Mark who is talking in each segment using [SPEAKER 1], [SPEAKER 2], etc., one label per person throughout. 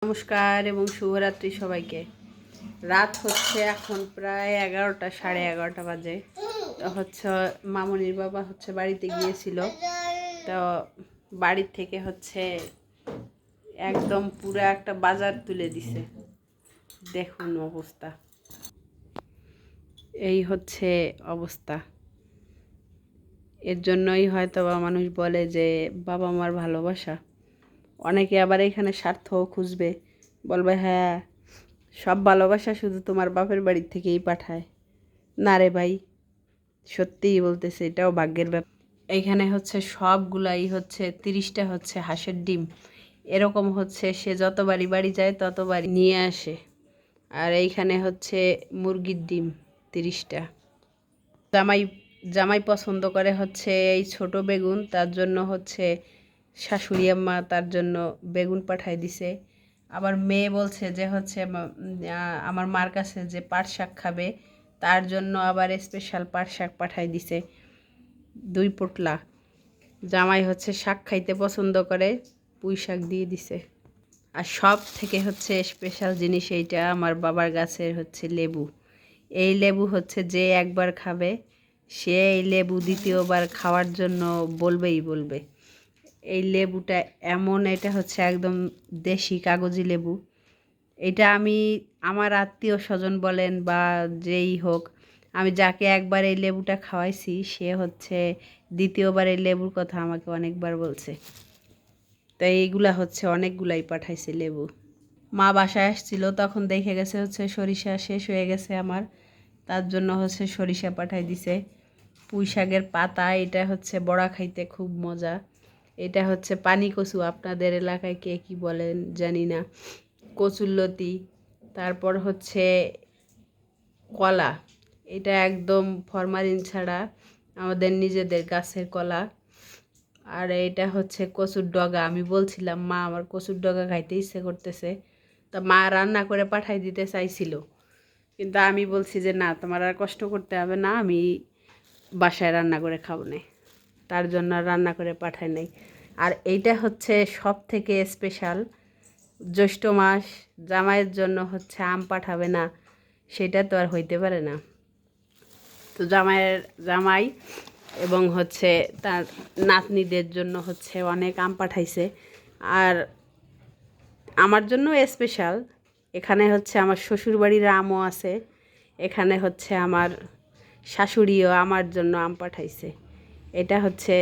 [SPEAKER 1] নমস্কার এবং শুভরাত্রি সবাইকে। রাত হচ্ছে এখন প্রায় 11টা, সাড়ে 11টা বাজে। তো হচ্ছে মামুনির বাবা হচ্ছে বাড়িতে গিয়েছিল। তো বাড়ির থেকে হচ্ছে একদম পুরো একটা বাজার তুলে দিছে। দেখুন অবস্থা, এই হচ্ছে অবস্থা। এর জন্যই হয়তো বা মানুষ বলে যে বাবা মার ভালোবাসা। অনেকে আবার এখানে স্বার্থও খুঁজবে, বলবে হ্যাঁ সব ভালোবাসা শুধু তোমার বাপের বাড়ির থেকেই পাঠায়। না রে ভাই, সত্যিই বলতেছে, এটাও ভাগ্যের ব্যাপার। এইখানে হচ্ছে সবগুলাই হচ্ছে 30টা হচ্ছে হাঁসের ডিম। এরকম হচ্ছে সে যতবারই বাড়ি যায় ততবারই নিয়ে আসে। আর এইখানে হচ্ছে মুরগির ডিম 30টা। জামাই জামাই পছন্দ করে হচ্ছে এই ছোট বেগুন, তার জন্য হচ্ছে শাশুড়ি আম্মা তার জন্য বেগুন পাঠাই দিছে। আবার মেয়ে বলছে যে হচ্ছে আমার মার কাছে যে পাট শাক খাবে, তার জন্য আবার স্পেশাল পাট শাক পাঠাই দিছে 2 পোটলা। জামাই হচ্ছে শাক খাইতে পছন্দ করে, পুঁই শাক দিয়ে দিছে। আর সব থেকে হচ্ছে স্পেশাল জিনিস এইটা, আমার বাবার গাছের হচ্ছে লেবু। এই লেবু হচ্ছে যে একবার খাবে সে এই লেবু দ্বিতীয়বার খাওয়ার জন্য বলবে। এই লেবুটা এমন, এটা হচ্ছে একদম দেশি কাগজি লেবু। এটা আমি আমার আত্মীয় স্বজন বলেন বা যেই হোক, আমি যাকে একবার এই লেবুটা খাওয়াইছি সে হচ্ছে দ্বিতীয়বার এই লেবুর কথা আমাকে অনেকবার বলছে। তো এইগুলা হচ্ছে অনেকগুলাই পাঠাইছে লেবু। মা বাসায় আসছিল তখন দেখে গেছে হচ্ছে সরিষা শেষ হয়ে গেছে আমার, তার জন্য হচ্ছে সরিষা পাঠাই দিছে। পুঁই শাকের পাতা, এটা হচ্ছে বড়া খাইতে খুব মজা। এটা হচ্ছে পানি কচু, আপনাদের এলাকায় কে কী বলেন জানি না। কচুরলতি, তারপর হচ্ছে কলা। এটা একদম ফরমালিন ছাড়া আমাদের নিজেদের গাছের কলা। আর এটা হচ্ছে কচুর ডগা। আমি বলছিলাম মা আমার কচুর ডগা খাইতে ইচ্ছে করতেছে, তা মা রান্না করে পাঠাই দিতে চাইছিল, কিন্তু আমি বলছি যে না, তোমার আর কষ্ট করতে হবে না, আমি বাসায় রান্না করে খাবো না। তার জন্য রান্না করে পাঠাই নাই। আর এইটা হচ্ছে সব থেকে স্পেশাল, জ্যৈষ্ঠ মাস, জামাইয়ের জন্য হচ্ছে আম পাঠাবে না, সেটা তো আর হইতে পারে না। তো জামাই এবং হচ্ছে তার নাতনিদের জন্য হচ্ছে অনেক আম পাঠাইছে। আর আমার জন্য স্পেশাল, এখানে হচ্ছে আমার শ্বশুরবাড়ির আমও আছে, এখানে হচ্ছে আমার শাশুড়িও আমার জন্য আম পাঠাইছে। এটা হচ্ছে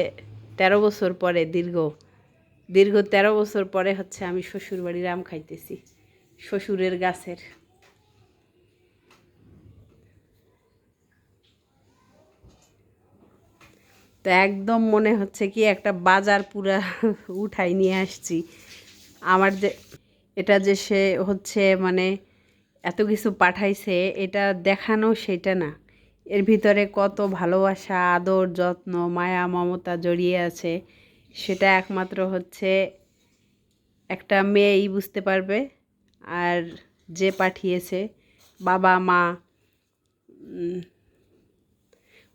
[SPEAKER 1] 13 বছর পরে, দীর্ঘ 13 বছর পরে হচ্ছে আমি শ্বশুরবাড়ির আম খাইতেছি, শ্বশুরের গাছের। তো একদম মনে হচ্ছে কি একটা বাজার পুরা উঠাই নিয়ে আসছি। আমার যে এটা যে সে হচ্ছে মানে এত কিছু পাঠাইছে, এটা দেখানো সেটা না, এর ভিতরে কত ভালোবাসা, আদর, যত্ন, মায়া, মমতা জড়িয়ে আছে, সেটা একমাত্র হচ্ছে একটা মেয়েই বুঝতে পারবে। আর যে পাঠিয়েছে, বাবা মা,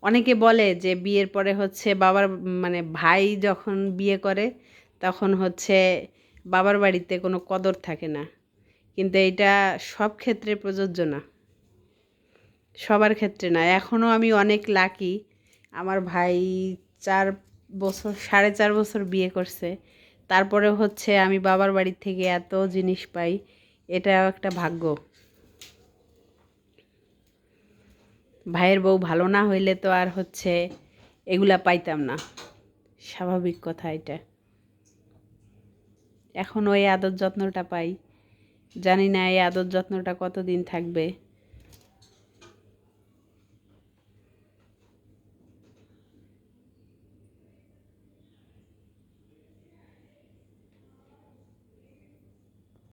[SPEAKER 1] অনেকে বলে যে বিয়ের পরে হচ্ছে বাবার মানে ভাই যখন বিয়ে করে তখন হচ্ছে বাবার বাড়িতে কোনো কদর থাকে না, কিন্তু এটা সব ক্ষেত্রে প্রযোজ্য না, সবার ক্ষেত্রে না। এখনও আমি অনেক লাকি, আমার ভাই 4 বছর, 4.5 বছর বিয়ে করছে, তারপরে হচ্ছে আমি বাবার বাড়ির থেকে এত জিনিস পাই, এটাও একটা ভাগ্য। ভাইয়ের বউ ভালো না হইলে তো আর হচ্ছে এগুলা পাইতাম না, স্বাভাবিক কথা এটা। এখন ওই আদর যত্নটা পাই, জানি না এই আদর যত্নটা কতদিন থাকবে।